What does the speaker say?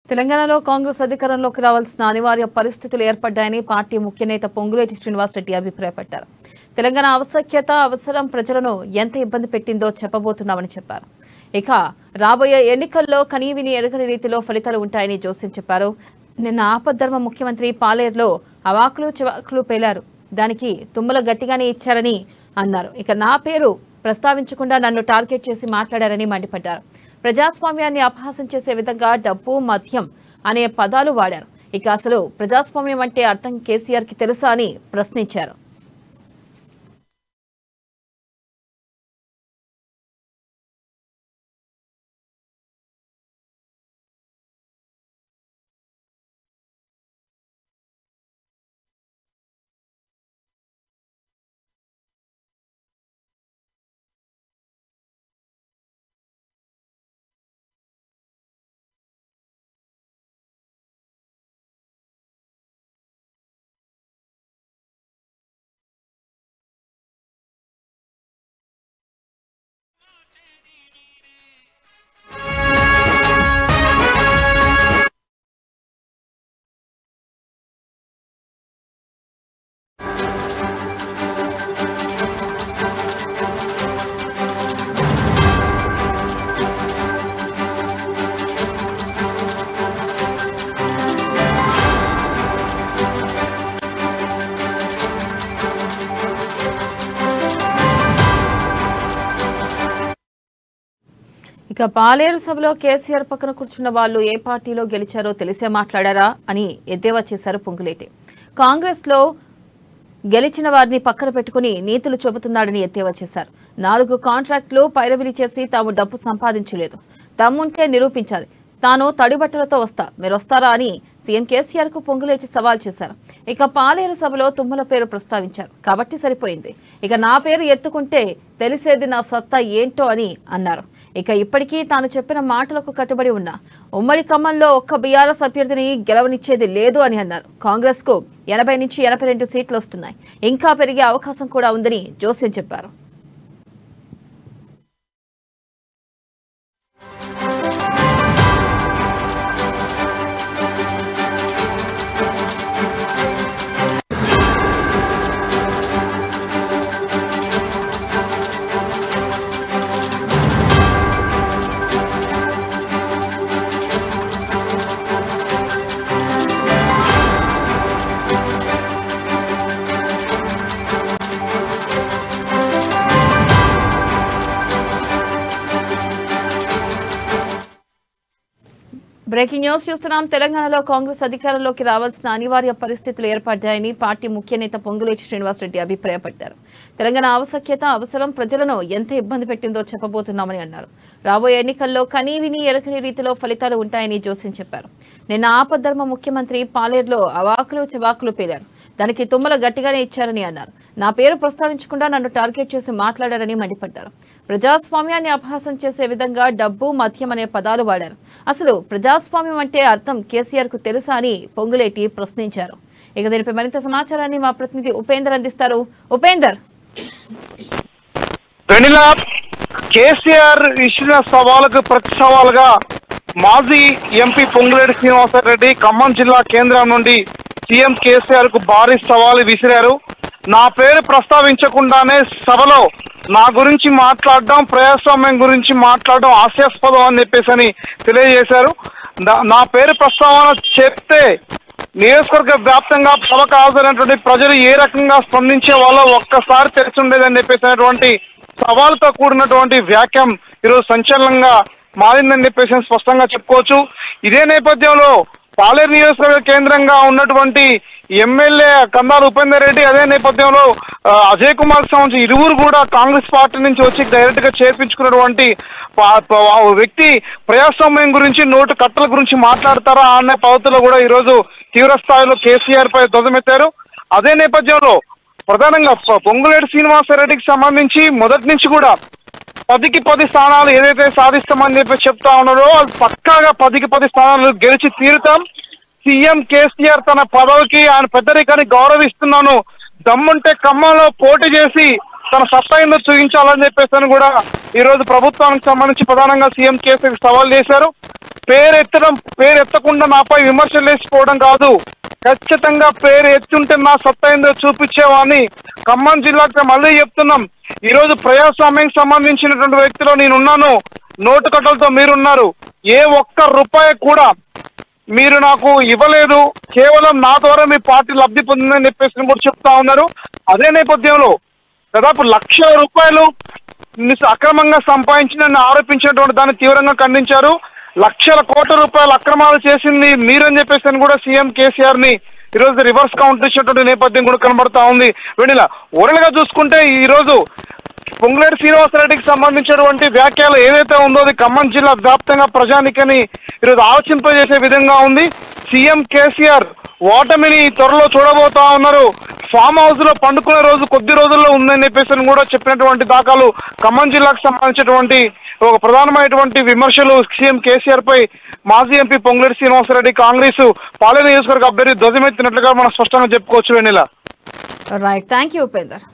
తెలంగాణలో కాంగ్రెస్ అధికారంలోకి రావాల్సిన అనివార్య పరిస్థితులు ఏర్పడ్డాయని పార్టీ ముఖ్య నేత పొంగులేటి శ్రీనివాసరెడ్డి అభిప్రాయపడ్డారు. తెలంగాణ ఆవశ్యకత అవసరం ప్రజలను ఎంత ఇబ్బంది పెట్టిందో చెప్పబోతున్నామని చెప్పారు. ఇక రాబోయే ఎన్నికల్లో కనీవిని ఎరగని రీతిలో ఫలితాలు ఉంటాయని జోస్యం చెప్పారు. నిన్న ఆపద్ధర్మ ముఖ్యమంత్రి పాలేరులో అవాకులు చివాకులు పేలారు. దానికి తుమ్మల గట్టిగానే ఇచ్చారని అన్నారు. ఇక నా పేరు ప్రస్తావించకుండా నన్ను టార్గెట్ చేసి మాట్లాడారని మండిపడ్డారు. ప్రజాస్వామ్యాన్ని అపహాసం చేసే విధంగా డబ్బు మద్యం అనే పదాలు వాడారు. ఇక అసలు ప్రజాస్వామ్యం అంటే అర్థం కేసీఆర్ కి తెలుసా అని ప్రశ్నించారు. ఇక పాలేరు సభలో కేసీఆర్ పక్కన కూర్చున్న వాళ్ళు ఏ పార్టీలో గెలిచారో తెలిసే మాట్లాడారా అని ఎద్దేవా చేశారు పొంగులేటి. కాంగ్రెస్ లో గెలిచిన వారిని పక్కన పెట్టుకుని నీతులు చెబుతున్నాడని ఎద్దేవా చేశారు. 4 కాంట్రాక్టులు పైరవిలి చేసి తాము డబ్బు సంపాదించలేదు, తమ్ముంటే నిరూపించాలి, తాను తడిబట్టలతో వస్తా, మీరు వస్తారా అని సీఎం కేసీఆర్ కు పొంగులేటి సవాల్ చేశారు. ఇక పాలేరు సభలో తుమ్మల పేరు ప్రస్తావించారు కాబట్టి సరిపోయింది, ఇక నా పేరు ఎత్తుకుంటే తెలిసేది నా సత్తా ఏంటో అని అన్నారు. ఇక ఇప్పటికీ తాను చెప్పిన మాటలకు కట్టుబడి ఉన్న ఉమ్మడి ఖమ్మంలో ఒక్క బీఆర్ఎస్ అభ్యర్థిని గెలవనిచ్చేది లేదు అని అన్నారు. కాంగ్రెస్ కు 80 నుంచి 82 సీట్లు వస్తున్నాయి, ఇంకా పెరిగే అవకాశం కూడా ఉందని జోస్యం చెప్పారు. బ్రేకింగ్ న్యూస్ చూస్తున్నాం. తెలంగాణలో కాంగ్రెస్ అధికారంలోకి రావాల్సిన అనివార్య పరిస్థితులు ఏర్పడ్డాయని పార్టీ ముఖ్య నేత పొంగులేటి శ్రీనివాసరెడ్డి అభిప్రాయపడ్డారు. తెలంగాణ ఆవశ్యకత అవసరం ప్రజలను ఎంత ఇబ్బంది పెట్టిందో చెప్పబోతున్నామని అన్నారు. రాబోయే ఎన్నికల్లో కనీవిని ఎరగని రీతిలో ఫలితాలు ఉంటాయని జోస్యం చెప్పారు. నిన్న ఆపద్ధర్మ ముఖ్యమంత్రి పాలేరులో అవాకులు చివాకులు పేలారు. దానికి తుమ్మల గట్టిగానే ఇచ్చారని అన్నారు. నా పేరు ప్రస్తావించకుండా నన్ను టార్గెట్ చేసి మాట్లాడారని మండిపడ్డారు. ప్రజాస్వామ్యాన్ని అపహాసం చేసే విధంగా డబ్బు మద్యం అనే పదాలు వాడారు. అసలు ప్రజాస్వామ్యం అంటే అర్థం కేసీఆర్ కు తెలుసా అని పొంగులేటి ప్రశ్నించారు. ఇక దీనిపై మరింత సమాచారాన్ని మా ప్రతినిధి ఉపేందర్ అందిస్తారు. ఉపేందర్, కేసీఆర్ ఇచ్చిన సవాలుకు ప్రతి సవాలుగా మాజీ ఎంపీ పొంగులేటి శ్రీనివాసరెడ్డి ఖమ్మం జిల్లా కేంద్రం నుండి సీఎం కేసీఆర్ కు భారీ సవాలు విసిరారు. నా పేరు ప్రస్తావించకుండానే సభలో నా గురించి మాట్లాడడం, ప్రజాస్వామ్యం గురించి మాట్లాడడం హాస్యాస్పదం అని చెప్పేసి తెలియజేశారు. నా పేరు ప్రస్తావన చెప్తే నియోజకవర్గ వ్యాప్తంగా సభకు హాజరైనటువంటి ప్రజలు ఏ రకంగా స్పందించే వాళ్ళో ఒక్కసారి తెలిసి ఉండేదని చెప్పేసినటువంటి సవాలుతో కూడినటువంటి వ్యాఖ్యం ఈరోజు సంచలనంగా మారిందని చెప్పేసి స్పష్టంగా చెప్పుకోవచ్చు. ఇదే నేపథ్యంలో పాలేరు నియోజకవర్గ కేంద్రంగా ఉన్నటువంటి ఎమ్మెల్యే కన్నాల ఉపేందర్ రెడ్డి, అదే నేపథ్యంలో అజయ్ కుమార్ సంబంధించి ఇరువురు కూడా కాంగ్రెస్ పార్టీ నుంచి వచ్చి డైరెక్ట్ గా చేర్పించుకున్నటువంటి వ్యక్తి ప్రజాస్వామ్యం గురించి, నోటు కట్టల గురించి మాట్లాడతారా అనే పద్ధతిలో కూడా ఈరోజు తీవ్ర స్థాయిలో కేసీఆర్ పై ధ్వజమెత్తారు. అదే నేపథ్యంలో ప్రధానంగా పొంగులేటి శ్రీనివాసరెడ్డికి సంబంధించి మొదటి నుంచి కూడా 10కి 10 స్థానాలు ఏదైతే సాధిస్తామని చెప్పి చెప్తా ఉన్నారో అది పక్కాగా 10కి 10 స్థానాలు గెలిచి తీరుతాం. సీఎం కేసీఆర్ తన పదవికి, ఆయన పెద్దరికాన్ని గౌరవిస్తున్నాను, దమ్ముంటే ఖమ్మంలో పోటీ చేసి తన సత్తా ఎందుకు చూపించాలని చెప్పేసి కూడా ఈ రోజు ప్రభుత్వానికి సంబంధించి ప్రధానంగా సీఎం కేసీఆర్ సవాల్ చేశారు. పేరెత్తకుండా నాపై విమర్శలు వేసిపోవడం కాదు, ఖచ్చితంగా పేరు ఎత్తుంటే నా సత్తా ఏందో చూపించేవాడిని. ఖమ్మం జిల్లాకి మళ్ళీ చెప్తున్నాం, ఈ రోజు ప్రజాస్వామ్యానికి సంబంధించినటువంటి వ్యక్తిలో నేనున్నాను, నోటు కట్టలతో మీరున్నారు. ఏ ఒక్క రూపాయి కూడా మీరు నాకు ఇవ్వలేదు, కేవలం నా ద్వారా మీ పార్టీ లబ్ధి పొందిందని చెప్పేసి కూడా చెప్తా ఉన్నారు. అదే నేపథ్యంలో దాదాపు 1,00,000 రూపాయలు అక్రమంగా సంపాదించిన ఆరోపించినటువంటి దాన్ని తీవ్రంగా ఖండించారు. లక్షల కోట్ల రూపాయల అక్రమాలు చేసింది మీరని చెప్పేసి కూడా సీఎం కేసీఆర్ ని ఈరోజు రివర్స్ కౌంటర్ ఇచ్చినటువంటి నేపథ్యం కూడా కనబడతా ఉంది. వెనిలా ఓవరాల్ గా చూసుకుంటే ఈ రోజు పొంగులేటి శ్రీనివాసరెడ్డికి సంబంధించినటువంటి వ్యాఖ్యలు ఏదైతే ఉందో అది ఖమ్మం జిల్లా వ్యాప్తంగా ప్రజానికని ఈరోజు ఆలోచింపజేసే విధంగా ఉంది. సీఎం కేసీఆర్ ఓటమిని త్వరలో చూడబోతా ఉన్నారు. ఫామ్ హౌస్ లో పండుకునే రోజు కొద్ది రోజుల్లో ఉందని చెప్పేసి కూడా చెప్పినటువంటి దాఖలు ఖమ్మం జిల్లాకు సంబంధించినటువంటి ఒక ప్రధానమైనటువంటి విమర్శలు సీఎం కేసీఆర్ పై మాజీ ఎంపీ పొంగులేటి శ్రీనివాసరెడ్డి కాంగ్రెస్ పాలేరు నియోజకవర్గ అభ్యర్థి ధ్వజమెత్తినట్లుగా మనం స్పష్టంగా చెప్పుకోవచ్చు. వెన్నెల రైట్, థ్యాంక్ యూ ఉపేందర్.